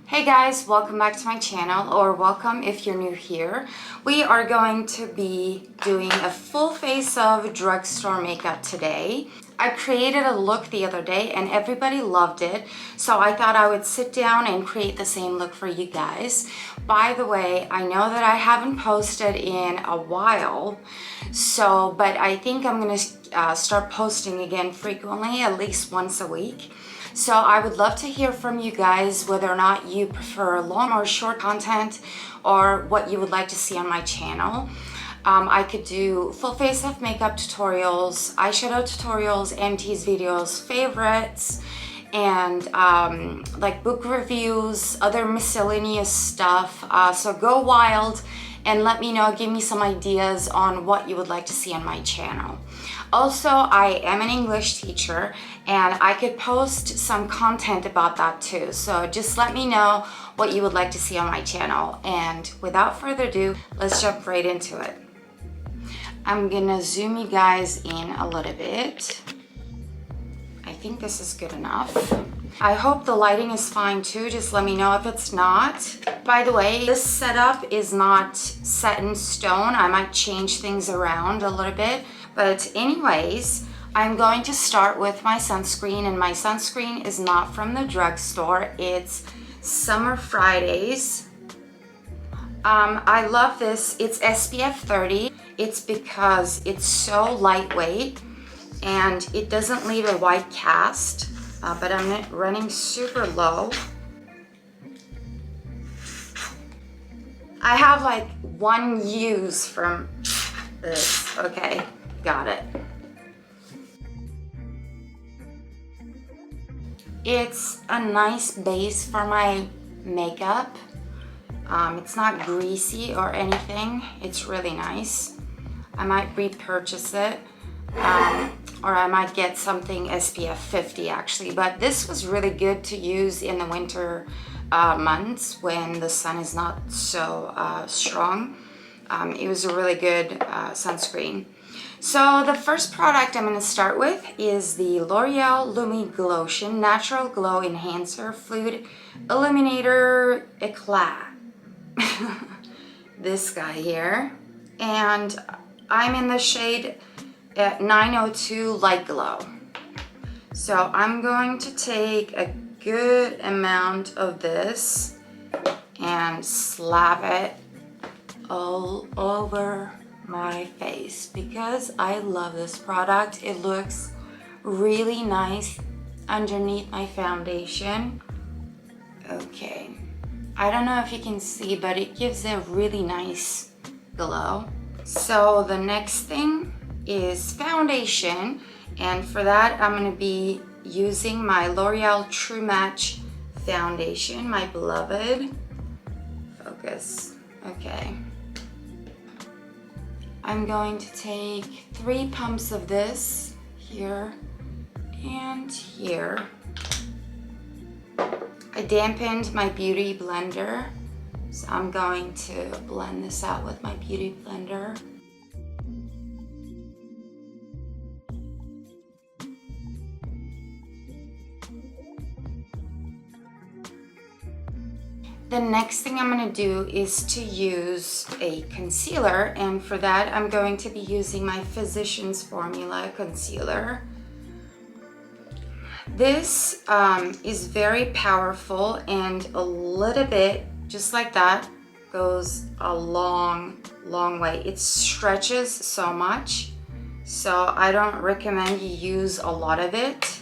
Hey guys, welcome back to my channel, or welcome if you're new here. We are going to be doing a full face of drugstore makeup today. I created a look the other day and everybody loved it, so I thought I would sit down and create the same look for you guys. By the way, I know that I haven't posted in a while, but I think I'm gonna start posting again frequently, at least once a week. So I would love to hear from you guys whether or not you prefer long or short content or what you would like to see on my channel. I could do full face of makeup tutorials, eyeshadow tutorials, MT's videos, favorites, and like book reviews, other miscellaneous stuff. So go wild and let me know, give me some ideas on what you would like to see on my channel. Also, I am an English teacher and I could post some content about that too. So just let me know what you would like to see on my channel. And without further ado, let's jump right into it. I'm gonna zoom you guys in a little bit. I think this is good enough. I hope the lighting is fine too. Just let me know if it's not. By the way, this setup is not set in stone. I might change things around a little bit. But anyways, I'm going to start with my sunscreen, and my sunscreen is not from the drugstore. It's Summer Fridays. I love this. It's SPF 30. It's because it's so lightweight and it doesn't leave a white cast, but I'm running super low. I have like one use from this. Okay, got it. It's a nice base for my makeup. It's not greasy or anything. It's really nice. I might repurchase it, or I might get something SPF 50 actually, but this was really good to use in the winter months when the sun is not so strong. It was a really good sunscreen. So the first product I'm going to start with is the L'Oreal Lumi Glotion Natural Glow Enhancer Fluid Illuminator Eclat. This guy here. And I'm in the shade 902 Light Glow. So I'm going to take a good amount of this and slap it all over my face because I love this product. It looks really nice underneath my foundation. Okay, I don't know if you can see, but it gives a really nice glow. So the next thing is foundation, and for that I'm going to be using my L'Oreal True Match foundation, my beloved. Focus. Okay. I'm going to take 3 pumps of this here and here. I dampened my beauty blender, so I'm going to blend this out with my beauty blender. The next thing I'm going to do is to use a concealer, and for that I'm going to be using my Physicians Formula concealer. This is very powerful, and a little bit, just like that, goes a long way. It stretches so much, so I don't recommend you use a lot of it.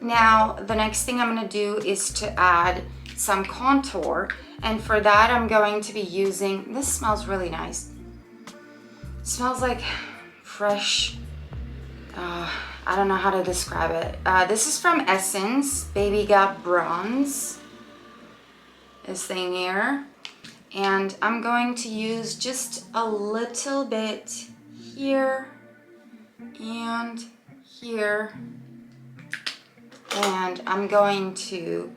Now, the next thing I'm going to do is to add some contour, and for that I'm going to be using, this smells really nice. It smells like fresh, I don't know how to describe it. This is from Essence, Baby Got Bronze, this thing here. And I'm going to use just a little bit here and here. And I'm going to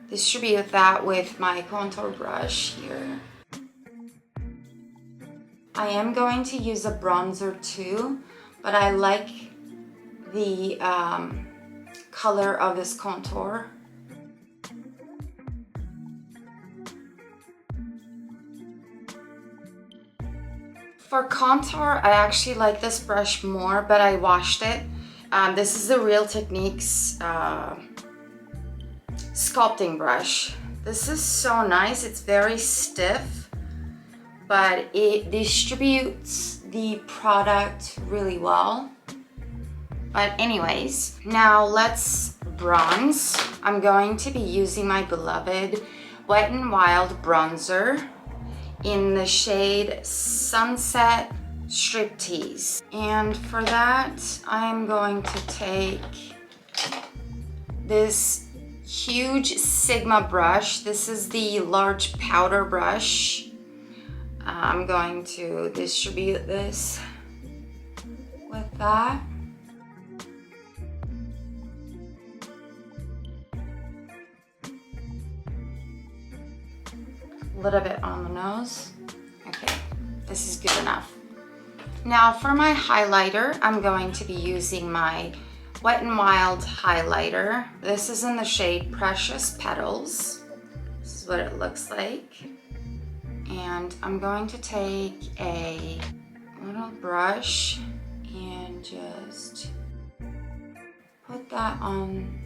distribute that with my contour brush here. I am going to use a bronzer too, but I like the color of this contour. For contour, I actually like this brush more, but I washed it. This is the Real Techniques sculpting brush. This is so nice. It's very stiff, but it distributes the product really well. But anyways, now let's bronze. I'm going to be using my beloved Wet n Wild bronzer in the shade Sunset Striptease. And for that, I'm going to take this huge Sigma brush. This is the large powder brush. I'm going to distribute this with that. A little bit on the nose. Okay, this is good enough. Now for my highlighter, I'm going to be using my Wet n Wild highlighter. This is in the shade Precious Petals. This is what it looks like. And I'm going to take a little brush and just put that on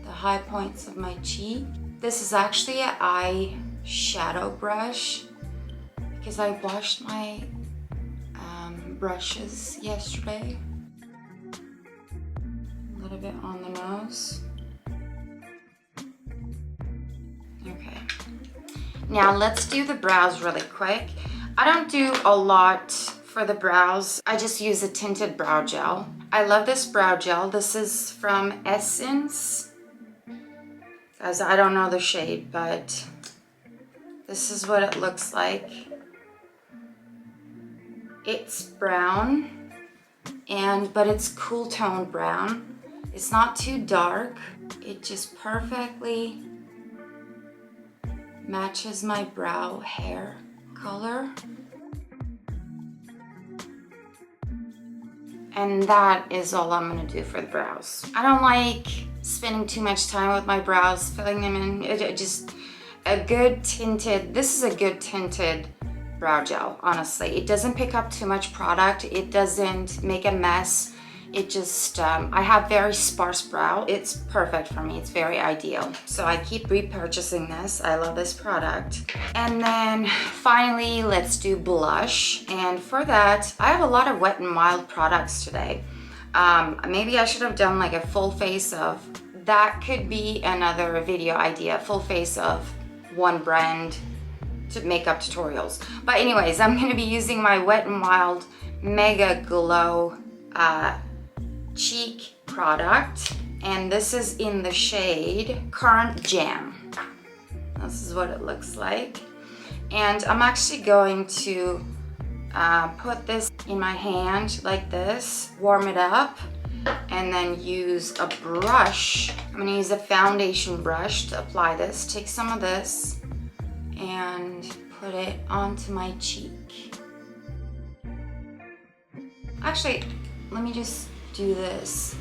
the high points of my cheek. This is actually an eye shadow brush because I washed my brushes yesterday. A little bit on the nose. Okay. Now let's do the brows really quick. I don't do a lot for the brows. I just use a tinted brow gel. I love this brow gel. This is from Essence. Guys, I don't know the shade, but this is what it looks like. It's brown, but it's cool toned brown. It's not too dark. It just perfectly matches my brow hair color. And that is all I'm gonna do for the brows. I don't like spending too much time with my brows, filling them in. Just a good tinted, this is a good tinted brow gel, honestly. It doesn't pick up too much product. It doesn't make a mess. It just, I have very sparse brow. It's perfect for me. It's very ideal. So I keep repurchasing this. I love this product. And then finally, let's do blush. And for that, I have a lot of Wet n Wild products today. Maybe I should have done like a full face of, that could be another video idea, full face of one brand to makeup tutorials. But anyways, I'm gonna be using my Wet n Wild Mega Glow cheek product, and this is in the shade Currant Jam. This is what it looks like. And I'm actually going to put this in my hand like this, warm it up, and then use a brush. I'm gonna use a foundation brush to apply this. Take some of this and put it onto my cheek. Actually, let me just do this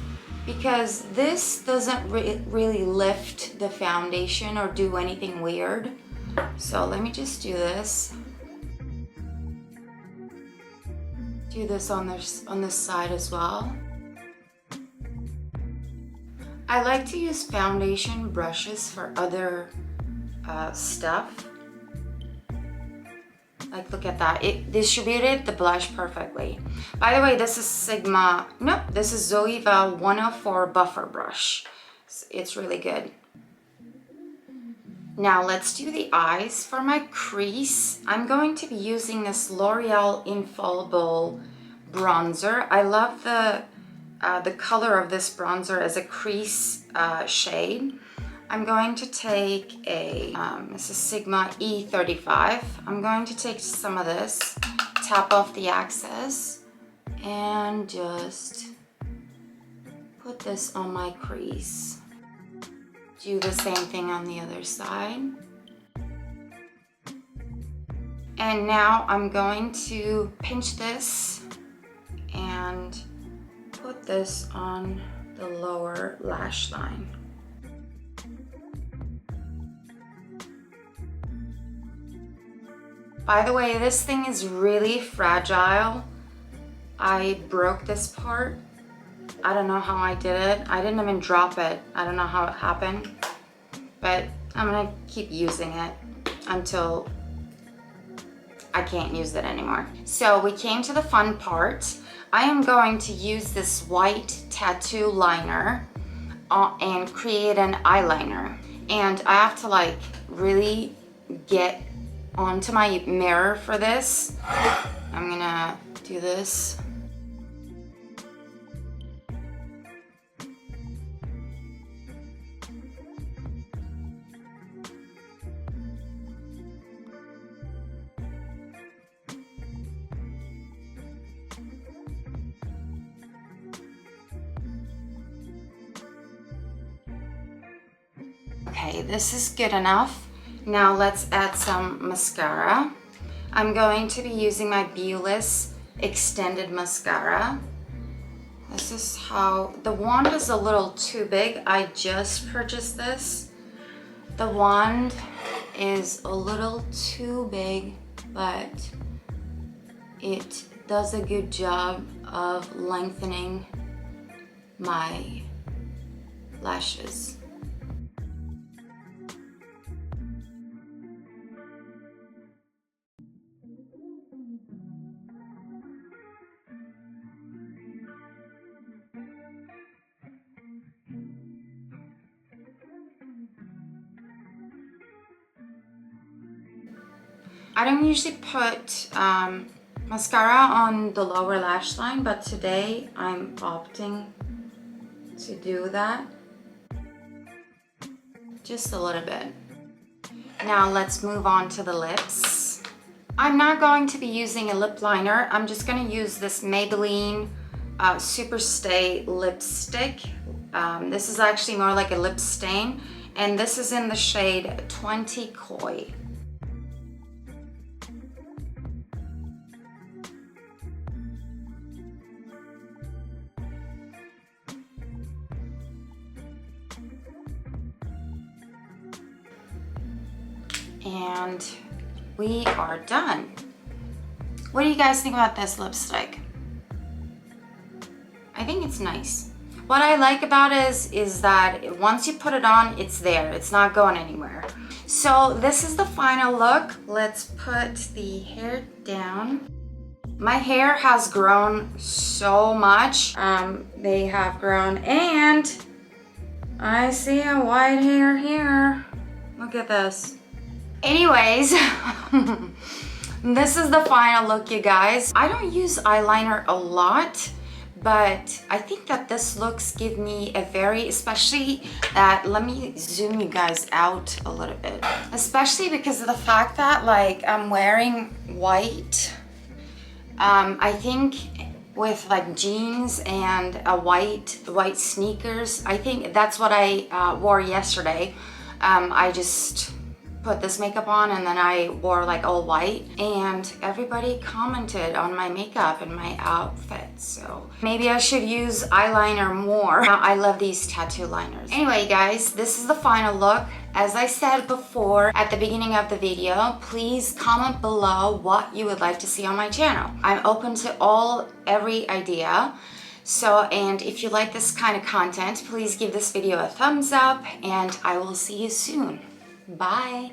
because this doesn't really lift the foundation or do anything weird. So let me just do this. Do this on this side as well. I like to use foundation brushes for other stuff. Like, look at that. It distributed the blush perfectly. By the way, this is this is Zoeva 104 Buffer Brush. It's really good. Now let's do the eyes. For my crease, I'm going to be using this L'Oreal Infallible bronzer. I love the color of this bronzer as a crease shade. I'm going to take this is Sigma E35. I'm going to take some of this, tap off the excess, and just put this on my crease. Do the same thing on the other side. And now I'm going to pinch this and put this on the lower lash line. By the way, this thing is really fragile. I broke this part. I don't know how I did it. I didn't even drop it. I don't know how it happened, but I'm gonna keep using it until I can't use it anymore. So we came to the fun part. I am going to use this white tattoo liner and create an eyeliner. And I have to like really get onto my mirror for this. I'm gonna do this. Okay, this is good enough. Now let's add some mascara. I'm going to be using my Beauliss Extended Mascara. This is how, the wand is a little too big. I just purchased this. The wand is a little too big, but it does a good job of lengthening my lashes. I don't usually put mascara on the lower lash line, but today I'm opting to do that. Just a little bit. Now let's move on to the lips. I'm not going to be using a lip liner. I'm just going to use this Maybelline Super Stay lipstick. This is actually more like a lip stain, and this is in the shade 20 Koi. And we are done. What do you guys think about this lipstick? I think it's nice. What I like about it is that once you put it on, it's there. It's not going anywhere. So this is the final look. Let's put the hair down. My hair has grown so much. They have grown, and I see a white hair here. Look at this. Anyways, this is the final look, you guys. I don't use eyeliner a lot, but I think that this looks give me a very, especially that, let me zoom you guys out a little bit, especially because of the fact that like I'm wearing white. I think with like jeans and a white sneakers, I think that's what I wore yesterday. I just put this makeup on and then I wore like all white, and everybody commented on my makeup and my outfit, so maybe I should use eyeliner more. I love these tattoo liners. Anyway guys, this is the final look. As I said before at the beginning of the video, please comment below what you would like to see on my channel. I'm open to every idea. So, and if you like this kind of content, please give this video a thumbs up, and I will see you soon. Bye.